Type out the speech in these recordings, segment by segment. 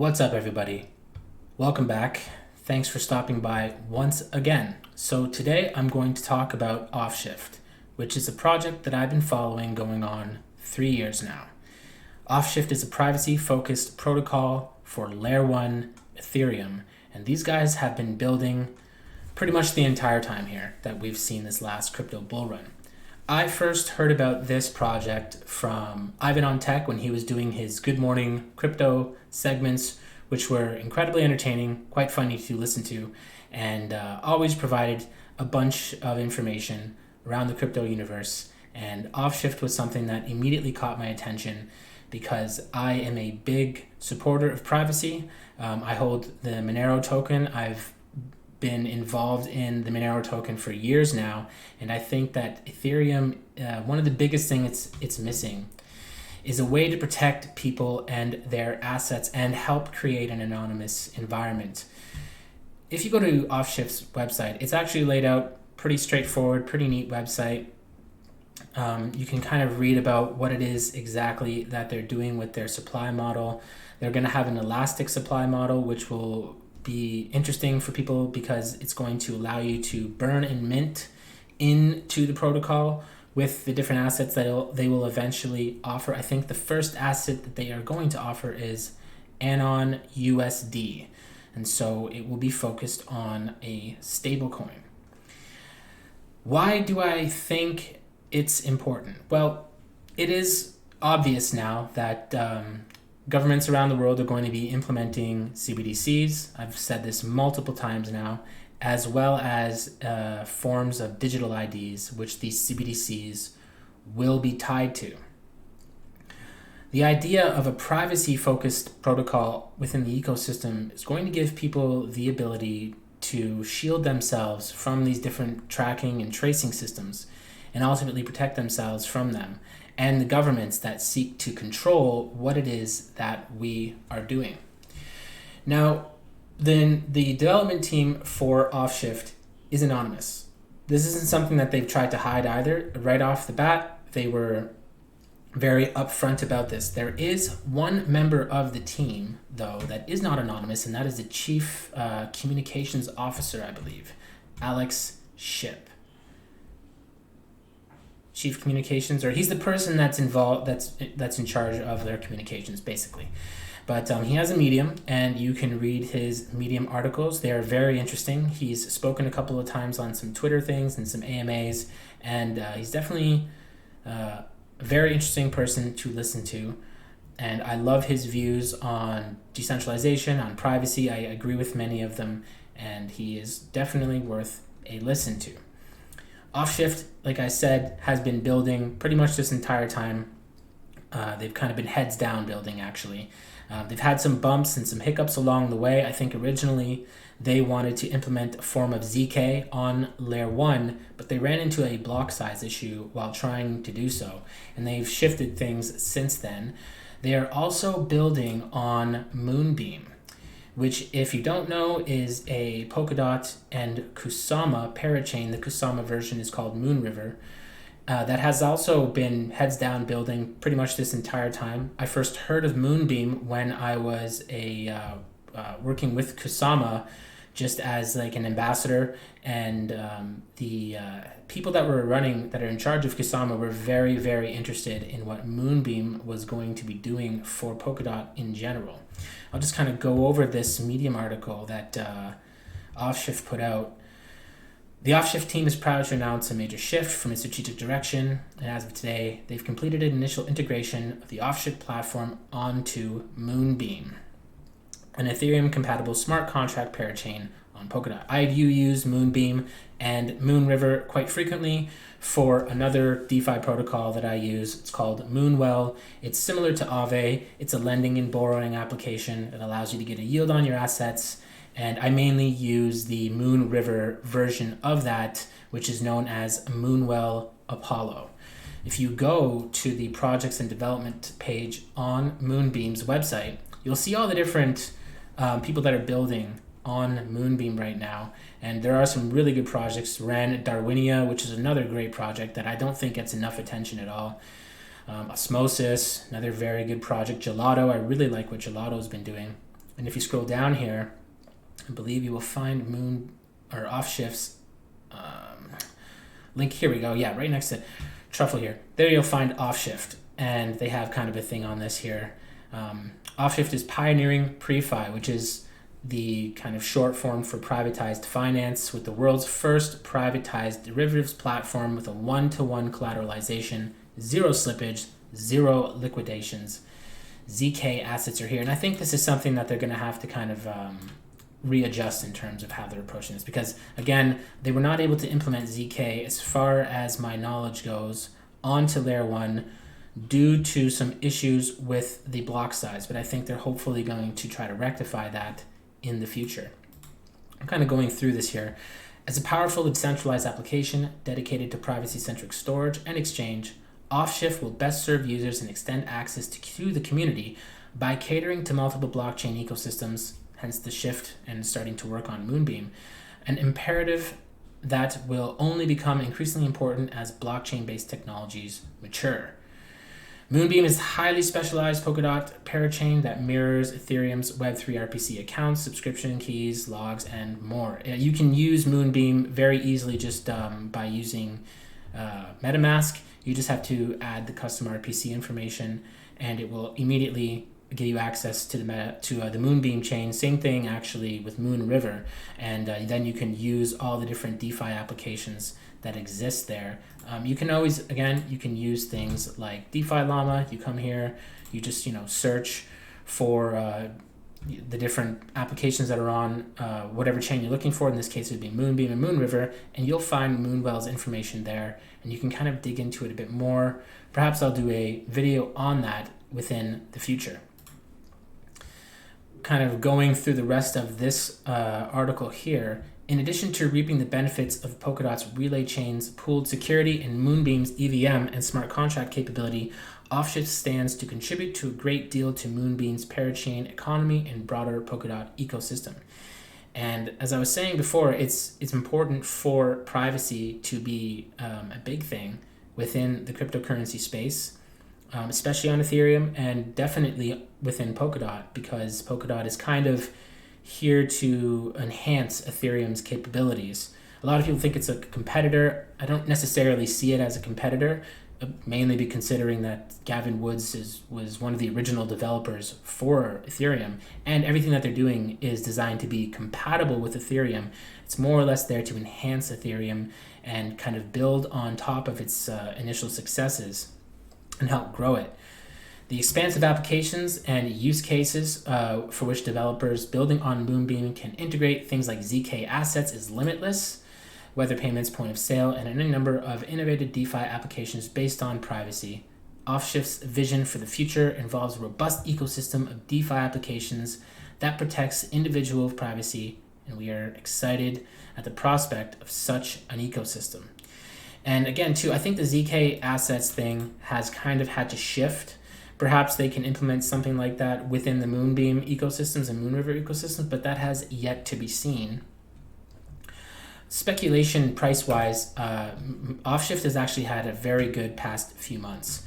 What's up, everybody? Welcome back. Thanks for stopping by once again. So today I'm going to talk about Offshift, which is a project that I've been following going on 3 years now. Offshift is a privacy-focused protocol for Layer 1 Ethereum, and these guys have been building pretty much the entire time here that we've seen this last crypto bull run. I first heard about this project from Ivan on Tech when he was doing his Good Morning Crypto segments, which were incredibly entertaining, quite funny to listen to, and always provided a bunch of information around the crypto universe. And Offshift was something that immediately caught my attention because I am a big supporter of privacy. I hold the Monero token. I've been involved in the Monero token for years now, and I think that Ethereum, one of the biggest things it's missing is a way to protect people and their assets and help create an anonymous environment. If you go to Offshift's website, it's actually laid out pretty straightforward, pretty neat website. You can kind of read about what it is exactly that they're doing with their supply model. They're going to have an elastic supply model, which will be interesting for people because it's going to allow you to burn and mint into the protocol with the different assets that they will eventually offer. I think the first asset that they are going to offer is Anon USD, and so it will be focused on a stable coin. Why do I think it's important? Well, it is obvious now that governments around the world are going to be implementing CBDCs. I've said this multiple times now, as well as forms of digital IDs, which these CBDCs will be tied to. The idea of a privacy-focused protocol within the ecosystem is going to give people the ability to shield themselves from these different tracking and tracing systems and ultimately protect themselves from them and the governments that seek to control what it is that we are doing. Now, then the development team for Offshift is anonymous. This isn't something that they've tried to hide either. Right off the bat, they were very upfront about this. There is one member of the team, though, that is not anonymous, and that is the chief communications officer, I believe, Alex Ship. Chief communications, or he's the person that's involved, that's in charge of their communications, basically. But he has a Medium, and you can read his Medium articles. They are very interesting. He's spoken a couple of times on some Twitter things and some AMAs, and he's definitely a very interesting person to listen to. And I love his views on decentralization, on privacy. I agree with many of them, and he is definitely worth a listen to. Offshift, like I said, has been building pretty much this entire time. They've kind of been heads down building, actually. They've had some bumps and some hiccups along the way. I think originally they wanted to implement a form of ZK on Layer 1, but they ran into a block size issue while trying to do so, and they've shifted things since then. They are also building on Moonbeam, which, if you don't know, is a Polkadot and Kusama parachain. The Kusama version is called Moonriver. That has also been heads down building pretty much this entire time. I first heard of Moonbeam when I was working with Kusama just as like an ambassador, and the people that are in charge of Kusama were very, very interested in what Moonbeam was going to be doing for Polkadot in general. I'll just kind of go over this Medium article that Offshift put out. The Offshift team is proud to announce a major shift from its strategic direction, and as of today, they've completed an initial integration of the Offshift platform onto Moonbeam, an Ethereum-compatible smart contract parachain on Polkadot. I do use Moonbeam and Moonriver quite frequently for another DeFi protocol that I use. It's called Moonwell. It's similar to Aave. It's a lending and borrowing application that allows you to get a yield on your assets, and I mainly use the Moonriver version of that, which is known as Moonwell Apollo. If you go to the projects and development page on Moonbeam's website, you'll see all the different people that are building on Moonbeam right now, and there are some really good projects. Ren Darwinia, which is another great project that I don't think gets enough attention at all. Osmosis, another very good project. Gelato, I really like what Gelato's been doing. And if you scroll down here, I believe you will find Offshift's link. Here we go. Yeah, right next to Truffle here. There you'll find Offshift, and they have kind of a thing on this here. Offshift is pioneering PreFi, which is the kind of short form for privatized finance, with the world's first privatized derivatives platform with a one-to-one collateralization, zero slippage, zero liquidations. ZK assets are here, and I think this is something that they're going to have to kind of readjust in terms of how they're approaching this, because again, they were not able to implement ZK, as far as my knowledge goes, onto layer 1 due to some issues with the block size, but I think they're hopefully going to try to rectify that in the future. I'm kind of going through this here. As a powerful decentralized application dedicated to privacy-centric storage and exchange, Offshift will best serve users and extend access to the community by catering to multiple blockchain ecosystems, hence the shift and starting to work on Moonbeam, an imperative that will only become increasingly important as blockchain-based technologies mature. Moonbeam is a highly specialized Polkadot parachain that mirrors Ethereum's Web3 RPC accounts, subscription keys, logs, and more. You can use Moonbeam very easily just by using MetaMask. You just have to add the custom RPC information, and it will immediately give you access to the Moonbeam chain. Same thing actually with Moonriver, and then you can use all the different DeFi applications that exist there. You can always, again, you can use things like DeFi Llama. You come here, you just search for the different applications that are on whatever chain you're looking for. In this case, it would be Moonbeam and Moonriver, and you'll find Moonwell's information there, and you can kind of dig into it a bit more. Perhaps I'll do a video on that within the future. Kind of going through the rest of this article here, in addition to reaping the benefits of Polkadot's relay chain's pooled security and Moonbeam's EVM and smart contract capability, Offshift stands to contribute to a great deal to Moonbeam's parachain economy and broader Polkadot ecosystem. And as I was saying before, it's important for privacy to be a big thing within the cryptocurrency space, especially on Ethereum, and definitely within Polkadot, because Polkadot is kind of here to enhance Ethereum's capabilities. A lot of people think it's a competitor. I don't necessarily see it as a competitor, mainly be considering that Gavin Woods was one of the original developers for Ethereum, and everything that they're doing is designed to be compatible with Ethereum. It's more or less there to enhance Ethereum and kind of build on top of its initial successes and help grow it. The expansive applications and use cases for which developers building on Moonbeam can integrate things like ZK assets is limitless, weather payments, point of sale, and any number of innovative DeFi applications based on privacy. Offshift's vision for the future involves a robust ecosystem of DeFi applications that protects individual privacy, and we are excited at the prospect of such an ecosystem. And again, too, I think the ZK assets thing has kind of had to shift. Perhaps they can implement something like that within the Moonbeam ecosystems and Moonriver ecosystems, but that has yet to be seen. Speculation price-wise, Offshift has actually had a very good past few months.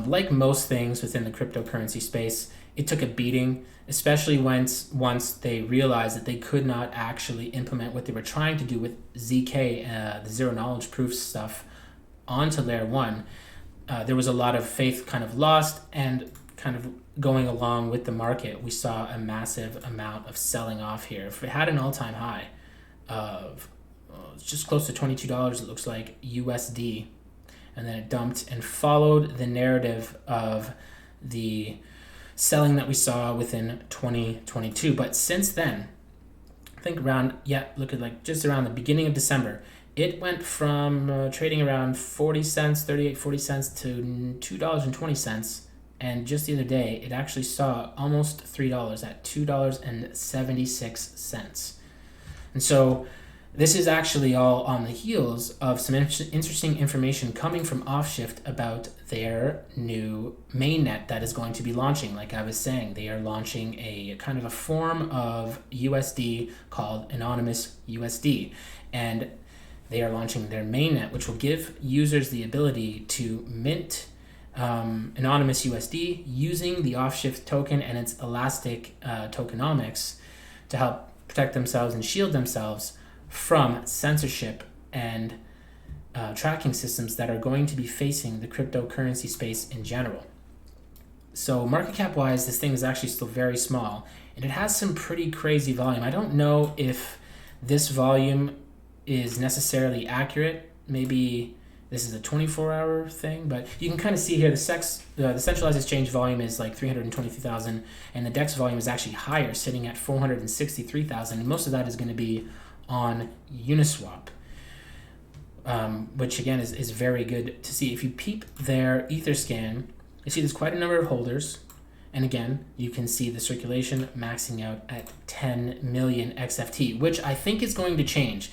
Like most things within the cryptocurrency space, it took a beating, especially once they realized that they could not actually implement what they were trying to do with ZK, the zero-knowledge proof stuff, onto layer 1. There was a lot of faith kind of lost, and kind of going along with the market, we saw a massive amount of selling off here. If it had an all-time high of just close to $22, it looks like, USD, and then it dumped and followed the narrative of the selling that we saw within 2022. But since then, I think just around the beginning of December, it went from trading around 40 cents, 40 cents to $2.20. And just the other day, it actually saw almost $3 at $2.76. And so this is actually all on the heels of some interesting information coming from Offshift about their new mainnet that is going to be launching. Like I was saying, they are launching a kind of a form of USD called anonymous USD. And they are launching their mainnet, which will give users the ability to mint anonymous USD using the Offshift token and its elastic tokenomics to help protect themselves and shield themselves from censorship and tracking systems that are going to be facing the cryptocurrency space in general. So market cap wise, this thing is actually still very small, and it has some pretty crazy volume. I don't know if this volume is necessarily accurate. Maybe this is a 24-hour thing, but you can kind of see here the centralized exchange volume is like 323,000, and the DEX volume is actually higher, sitting at 463,000, and most of that is going to be on Uniswap, which again is very good to see. If you peep their Etherscan, you see there's quite a number of holders, and again, you can see the circulation maxing out at 10 million XFT, which I think is going to change.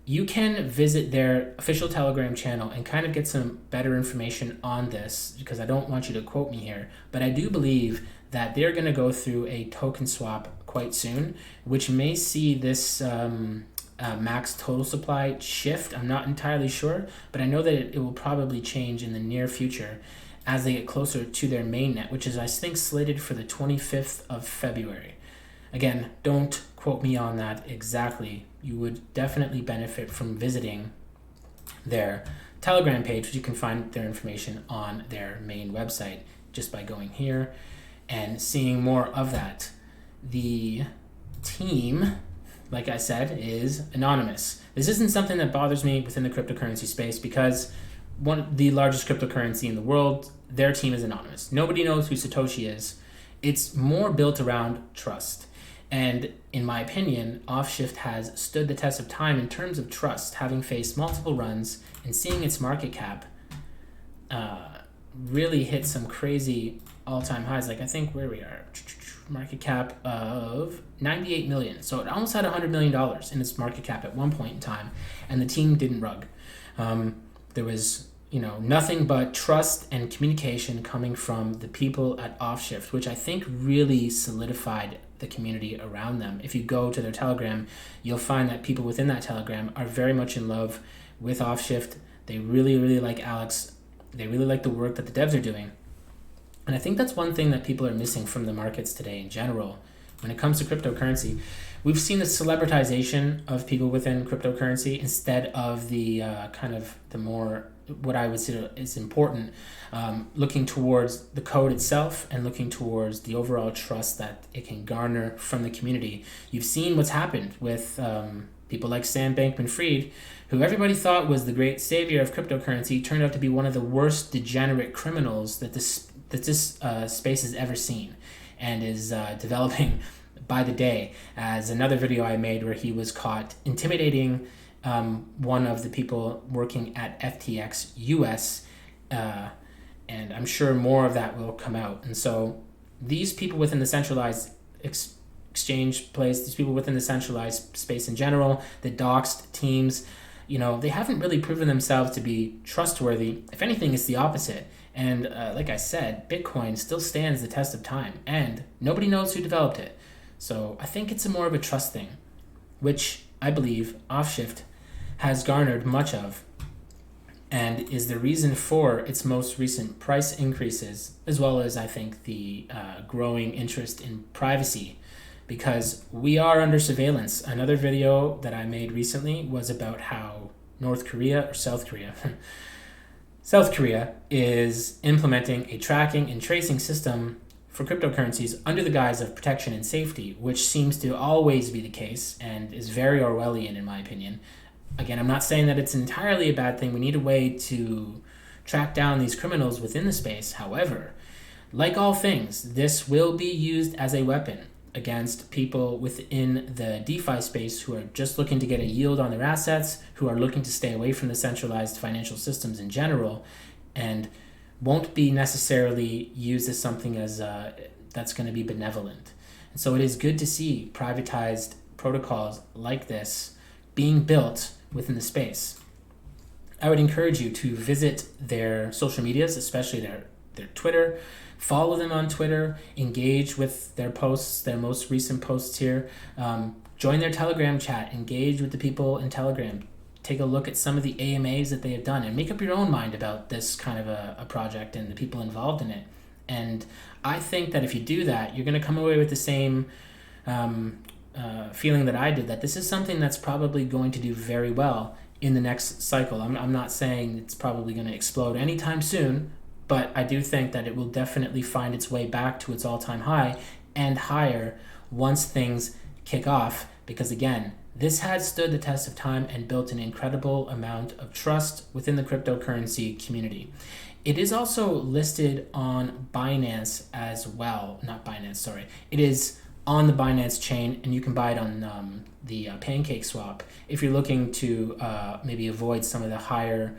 You can visit their official Telegram channel and kind of get some better information on this, because I don't want you to quote me here, but I do believe that they're going to go through a token swap quite soon, which may see this max total supply shift. I'm not entirely sure, but I know that it will probably change in the near future as they get closer to their mainnet, which is, I think, slated for the 25th of February. Again, don't quote me on that exactly. You would definitely benefit from visiting their Telegram page, which you can find their information on their main website just by going here and seeing more of that. The team, like I said, is anonymous. This isn't something that bothers me within the cryptocurrency space, because the largest cryptocurrency in the world, their team is anonymous. Nobody knows who Satoshi is. It's more built around trust. And in my opinion, Offshift has stood the test of time in terms of trust, having faced multiple runs and seeing its market cap really hit some crazy all-time highs. Like, I think where we are, market cap of 98 million. So it almost had $100 million in its market cap at one point in time, and the team didn't rug. There was nothing but trust and communication coming from the people at Offshift, which I think really solidified the community around them. If you go to their Telegram, you'll find that people within that Telegram are very much in love with Offshift. They really, really like Alex. They really like the work that the devs are doing. And I think that's one thing that people are missing from the markets today in general. When it comes to cryptocurrency, we've seen the celebritization of people within cryptocurrency instead of the kind of the more, what I would say is important, looking towards the code itself and looking towards the overall trust that it can garner from the community. You've seen what's happened with people like Sam Bankman-Fried, who everybody thought was the great savior of cryptocurrency, turned out to be one of the worst degenerate criminals that this space has ever seen, and is developing by the day, as another video I made where he was caught intimidating one of the people working at FTX US, and I'm sure more of that will come out. And so these people within the centralized exchange place, these people within the centralized space in general, the doxed teams, they haven't really proven themselves to be trustworthy. If anything, it's the opposite. And like I said, Bitcoin still stands the test of time, and nobody knows who developed it. So I think it's more of a trust thing, which I believe Offshift has garnered much of, and is the reason for its most recent price increases, as well as I think the growing interest in privacy, because we are under surveillance. Another video that I made recently was about how South Korea is implementing a tracking and tracing system for cryptocurrencies under the guise of protection and safety, which seems to always be the case and is very Orwellian in my opinion. Again, I'm not saying that it's entirely a bad thing. We need a way to track down these criminals within the space. However, like all things, this will be used as a weapon against people within the DeFi space who are just looking to get a yield on their assets, who are looking to stay away from the centralized financial systems in general, and won't be necessarily used as something as that's going to be benevolent. And so it is good to see privatized protocols like this being built within the space. I would encourage you to visit their social medias, especially their Twitter. Follow them on Twitter, engage with their posts, their most recent posts here. Join their Telegram chat, engage with the people in Telegram. take a look at some of the AMAs that they have done and make up your own mind about this kind of a project and the people involved in it. And I think that if you do that, you're going to come away with the same feeling that I did, that this is something that's probably going to do very well in the next cycle. I'm not saying it's probably going to explode anytime soon, but I do think that it will definitely find its way back to its all-time high and higher once things kick off, because again, this has stood the test of time and built an incredible amount of trust within the cryptocurrency community. It is also listed on Binance as well. Not Binance, sorry. It is on the Binance chain, and you can buy it on the Pancake Swap if you're looking to maybe avoid some of the higher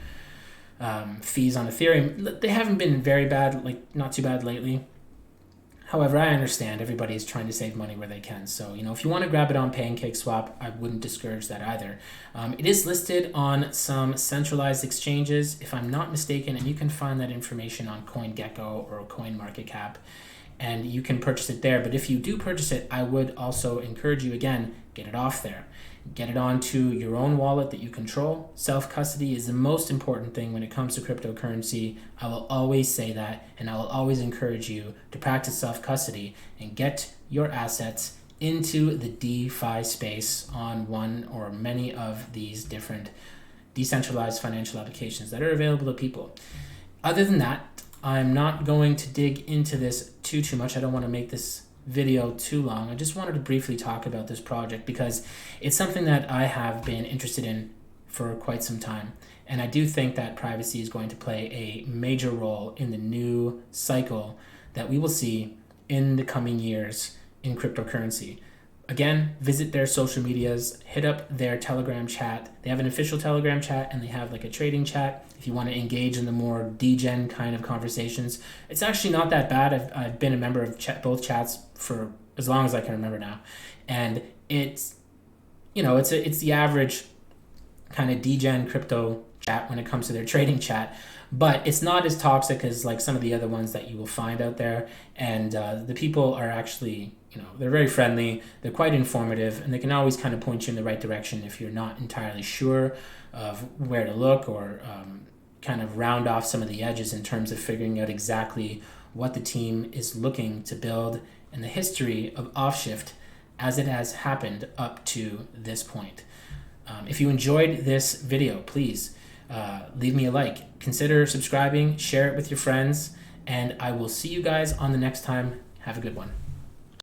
fees on Ethereum. They haven't been very bad, like not too bad lately. However, I understand everybody is trying to save money where they can. So, if you want to grab it on Pancake Swap, I wouldn't discourage that either. It is listed on some centralized exchanges, if I'm not mistaken, and you can find that information on CoinGecko or CoinMarketCap, and you can purchase it there. But if you do purchase it, I would also encourage you, again, get it off there. Get it onto your own wallet that you control. Self-custody is the most important thing when it comes to cryptocurrency. I will always say that, and I will always encourage you to practice self-custody and get your assets into the DeFi space on one or many of these different decentralized financial applications that are available to people. Other than that, I'm not going to dig into this too much. I don't want to make this video too long. I just wanted to briefly talk about this project because it's something that I have been interested in for quite some time, and I do think that privacy is going to play a major role in the new cycle that we will see in the coming years in cryptocurrency. Again, visit their social medias, hit up their Telegram chat. They have an official Telegram chat, and they have like a trading chat if you want to engage in the more degen kind of conversations. It's actually not that bad. I've been a member of both chats for as long as I can remember now, and it's it's the average kind of degen crypto chat when it comes to their trading chat, but it's not as toxic as like some of the other ones that you will find out there. And the people are actually, they're very friendly, they're quite informative, and they can always kind of point you in the right direction if you're not entirely sure of where to look, or kind of round off some of the edges in terms of figuring out exactly what the team is looking to build and the history of Offshift as it has happened up to this point. If you enjoyed this video, please leave me a like, consider subscribing, share it with your friends, and I will see you guys on the next time. Have a good one.